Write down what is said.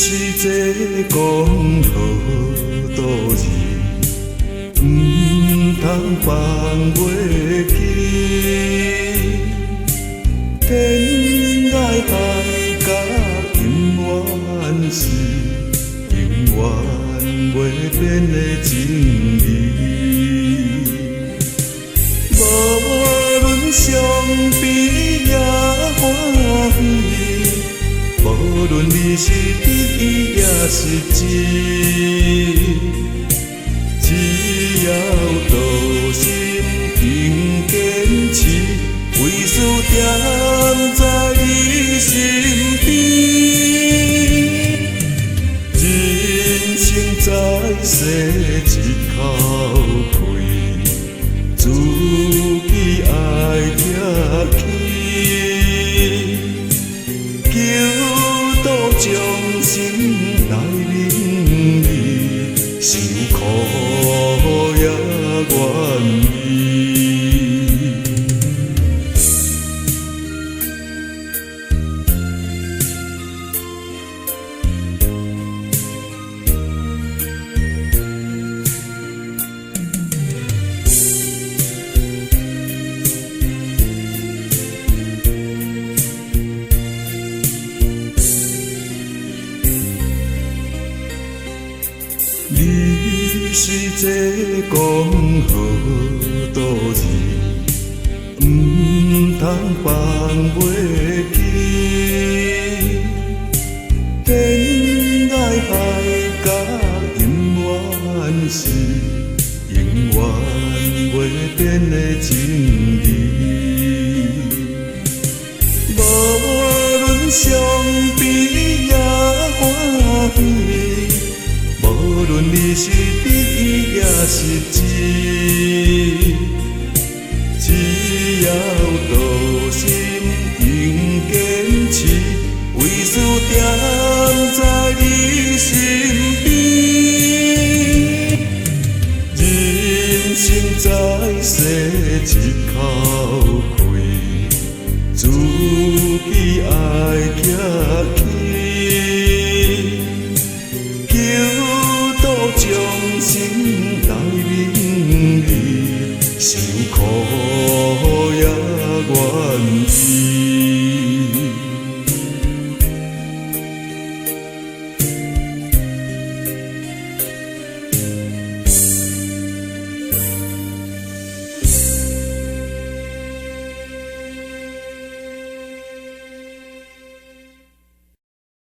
是这江河渡人，不通放袂记。天涯海角永远是永远袂变的情义。无论伤悲也欢喜，无论你是得意也是志，只要道心永坚持，为事踮在你身边。人生在世一口气，自己爱听起，求渡众生来面你，受苦也愿意。你是这江河渡人，不通放袂记。天涯海角永远是永远袂变的情义。无论伤悲也欢喜，无论你是得意也是志，只要道心永坚持，为事踮在你身边。人生在世一口气，自己爱行起。